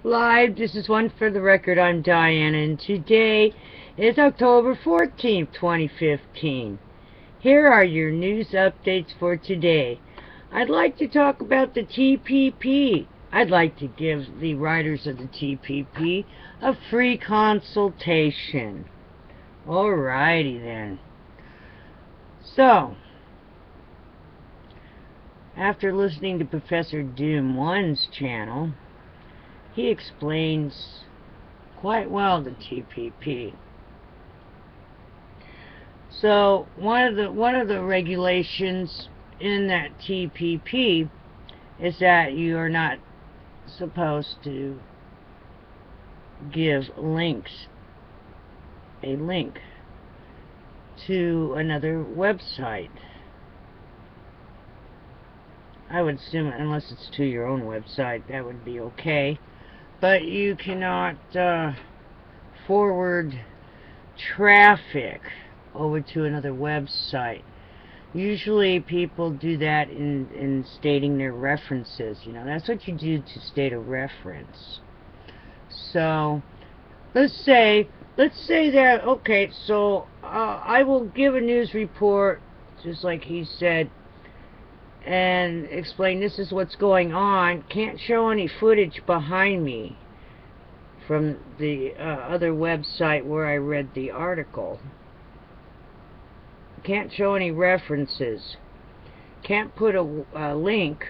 Live, this is One for the Record. I'm Diana, and today is October 14th, 2015. Here are your news updates for today. I'd like to talk about the TPP. I'd like to give the writers of the TPP a free consultation. Alrighty then. So, after listening to Professor Doom 1's channel, he explains quite well the TPP. So one of the regulations in that TPP is that you are not supposed to give a link to another website. I would assume, unless it's to your own website, that would be okay. But you cannot forward traffic over to another website. Usually people do that in stating their references. You know, that's what you do to state a reference. So let's say that, okay, so I will give a news report, just like he said, and explain this is what's going on. Can't show any footage behind me from the other website where I read the article. Can't show any references. Can't put a link.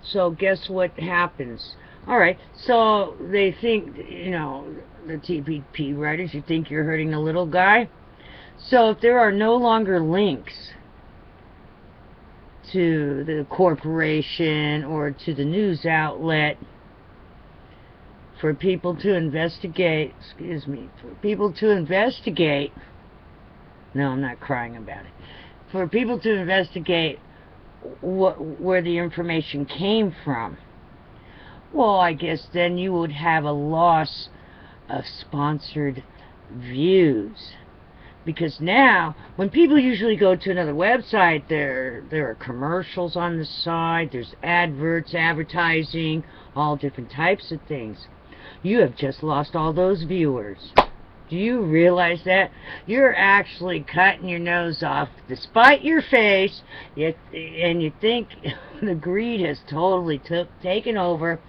So guess what happens? Alright, so they think, you know, the TPP writers, you think you're hurting the little guy? So if there are no longer links to the corporation or to the news outlet for people to investigate, no, I'm not crying about it, for people to investigate where the information came from, well, I guess then you would have a loss of sponsored views. Because now, when people usually go to another website, there are commercials on the side, there's adverts, advertising, all different types of things. You have just lost all those viewers. Do you realize that? You're actually cutting your nose off despite your face, and you think the greed has totally taken over,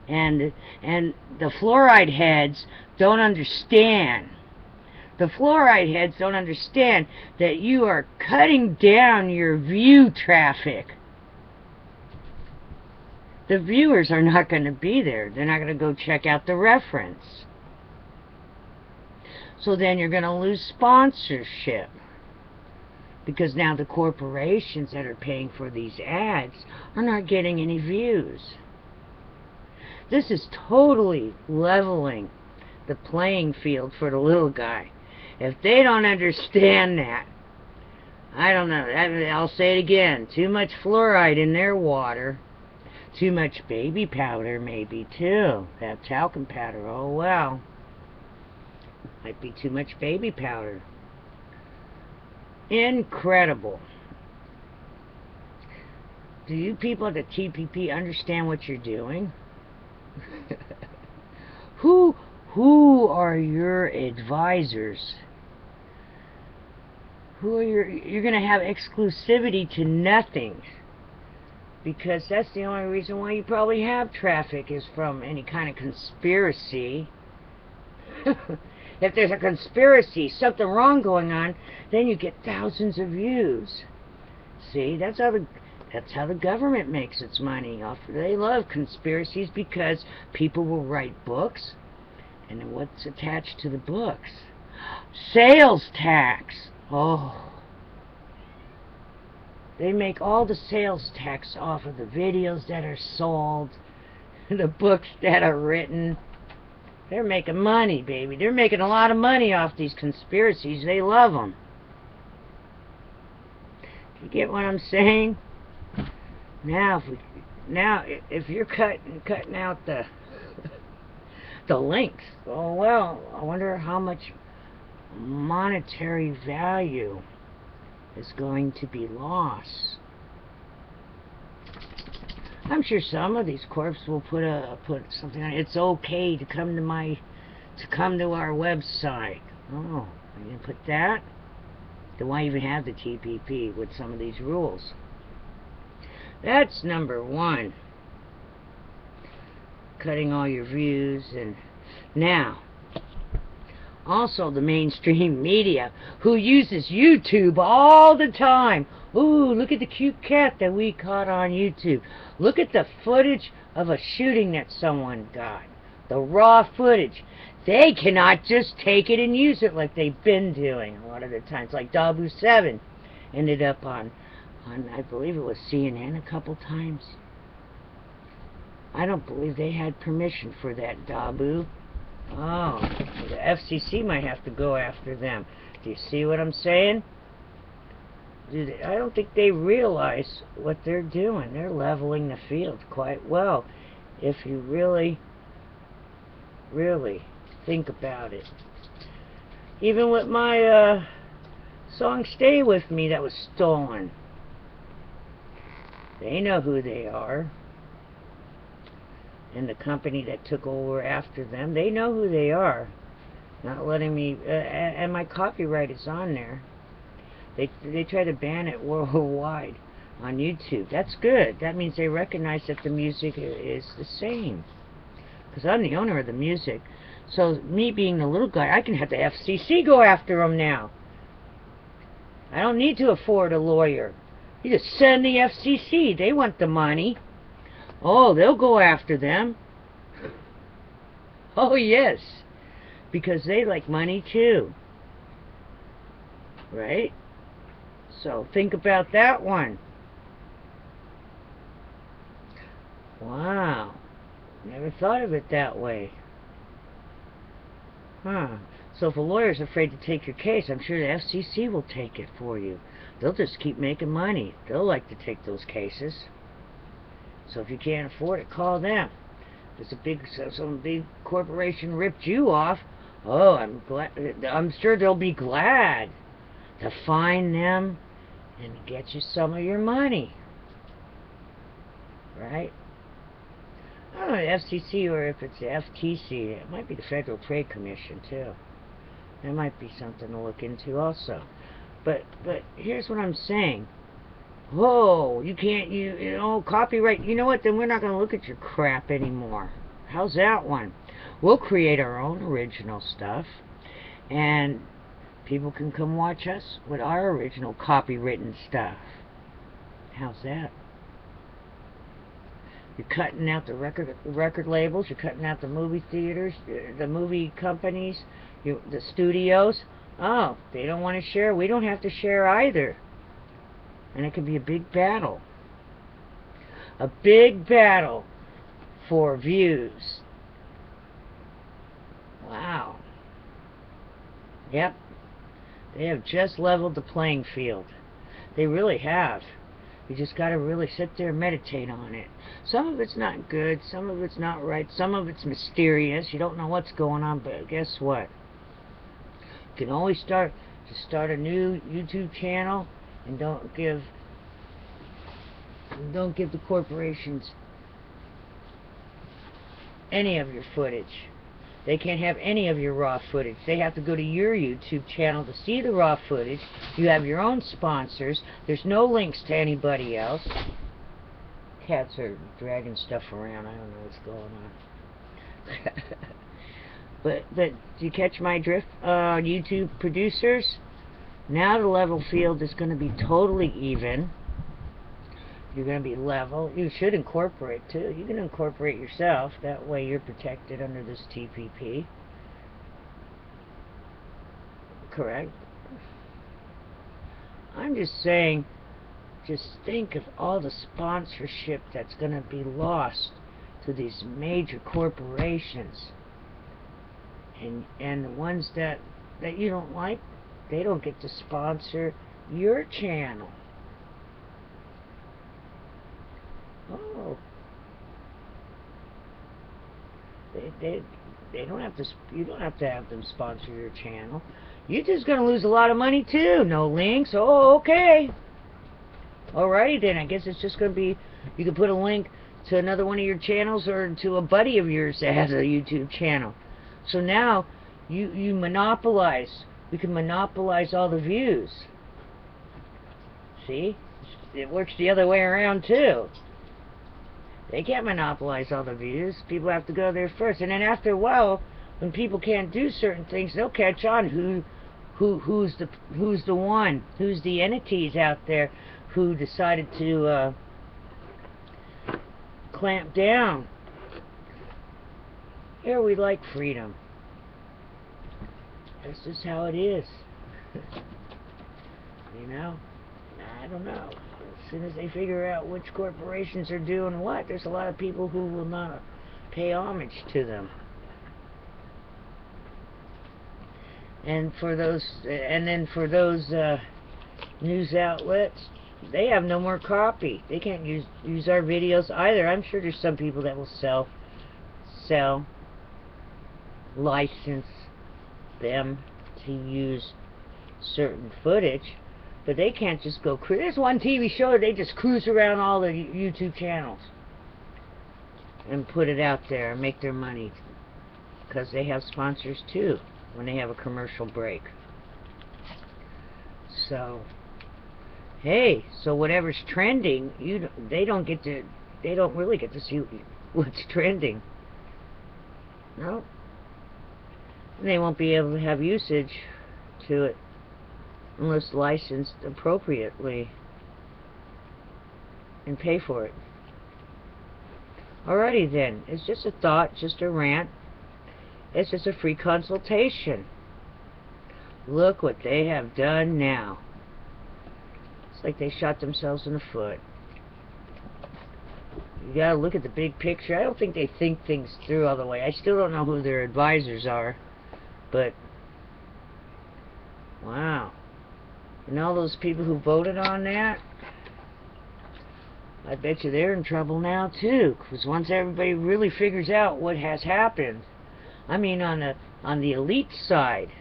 and the fluoride heads don't understand. The fluoride heads don't understand that you are cutting down your view traffic. The viewers are not going to be there. They're not going to go check out the reference. So then you're going to lose sponsorship. Because now the corporations that are paying for these ads are not getting any views. This is totally leveling the playing field for the little guy. If they don't understand that, I don't know, I'll say it again, too much fluoride in their water, too much baby powder maybe too, that talcum powder, oh well, might be too much baby powder. Incredible. Do you people at the TPP understand what you're doing? Who are your advisors? You're going to have exclusivity to nothing. Because that's the only reason why you probably have traffic, is from any kind of conspiracy. If there's a conspiracy, something wrong going on, then you get thousands of views. See, that's how the government makes its money off. They love conspiracies because people will write books, and what's attached to the books? Sales tax. Oh. They make all the sales tax off of the videos that are sold, the books that are written. They're making money, baby. They're making a lot of money off these conspiracies. They love them. You get what I'm saying? Now, if you're cutting out the links, oh well, I wonder how much monetary value is going to be lost. I'm sure some of these corps will put something on. It's okay to come to our website. Oh, I didn't put that. Then why even have the TPP with some of these rules? That's number one. Cutting all your views. And now, also the mainstream media, who uses YouTube all the time. Ooh, look at the cute cat that we caught on YouTube. Look at the footage of a shooting that someone got. The raw footage. They cannot just take it and use it like they've been doing a lot of the times. Like Dabu 7 ended up on I believe it was CNN a couple times. I don't believe they had permission for that, Dabu. Oh, the FCC might have to go after them. Do you see what I'm saying? I don't think they realize what they're doing. They're leveling the field quite well, if you really, really think about it. Even with my song Stay With Me that was stolen. They know who they are. And the company that took over after them, they know who they are. Not letting me, and my copyright is on there. They try to ban it worldwide on YouTube. That's good. That means they recognize that the music is the same. Because I'm the owner of the music. So me being the little guy, I can have the FCC go after them now. I don't need to afford a lawyer. You just send the FCC. They want the money. Oh, they'll go after them. Oh, yes. Because they like money, too. Right? So, think about that one. Wow. Never thought of it that way. Huh. So if a lawyer's afraid to take your case, I'm sure the FCC will take it for you. They'll just keep making money. They'll like to take those cases. So if you can't afford it, call them. If some big corporation ripped you off, oh, I'm sure they'll be glad to find them and get you some of your money. Right? I don't know, the FCC, or if it's the FTC, it might be the Federal Trade Commission too. That might be something to look into also. But here's what I'm saying. Whoa, you can't, you know, copyright, you know what, then we're not going to look at your crap anymore. How's that one? We'll create our own original stuff, and people can come watch us with our original copywritten stuff. How's that? You're cutting out the record labels, you're cutting out the movie theaters, the movie companies, the studios. Oh, they don't want to share, we don't have to share either. And it could be a big battle. A big battle for views. Wow. Yep. They have just leveled the playing field. They really have. You just got to really sit there and meditate on it. Some of it's not good, some of it's not right, some of it's mysterious. You don't know what's going on, but guess what? You can always start a new YouTube channel, and don't give the corporations any of your footage. They can't have any of your raw footage. They have to go to your YouTube channel to see the raw footage. You have your own sponsors. There's no links to anybody else. Cats are dragging stuff around. I don't know what's going on. But do you catch my drift? YouTube producers? Now the level field is going to be totally even. You're going to be level. You should incorporate too. You can incorporate yourself. That way you're protected under this TPP. Correct? I'm just saying, just think of all the sponsorship that's going to be lost to these major corporations. And the ones that you don't like, they don't get to sponsor your channel. Oh, they don't have to. You don't have to have them sponsor your channel. You're just gonna lose a lot of money too. No links. Oh, okay. Alrighty then. I guess it's just gonna be. You can put a link to another one of your channels or to a buddy of yours that has a YouTube channel. So now you monopolize. We can monopolize all the views. See? It works the other way around too. They can't monopolize all the views. People have to go there first. And then after a while, when people can't do certain things, they'll catch on who's the one, who's the entities out there who decided to clamp down. Here we like freedom. That's just how it is. You know? I don't know. As soon as they figure out which corporations are doing what, there's a lot of people who will not pay homage to them. And for those, news outlets, they have no more copy. They can't use our videos either. I'm sure there's some people that will sell, license them to use certain footage, but they can't just go cruise. There's one TV show they just cruise around all the YouTube channels and put it out there and make their money, because they have sponsors too when they have a commercial break. So hey, so whatever's trending, they don't really get to see what's trending. No. They won't be able to have usage to it unless licensed appropriately and pay for it. Alrighty then, it's just a thought, just a rant. It's just a free consultation. Look what they have done now. It's like they shot themselves in the foot. You gotta look at the big picture. I don't think they think things through all the way. I still don't know who their advisors are. But, wow. And all those people who voted on that, I bet you they're in trouble now too. Because once everybody really figures out what has happened, I mean on the elite side,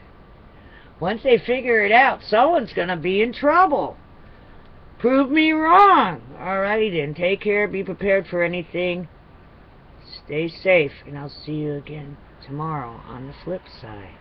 once they figure it out, someone's going to be in trouble. Prove me wrong. Alrighty then, take care, be prepared for anything. Stay safe, and I'll see you again tomorrow on the flip side.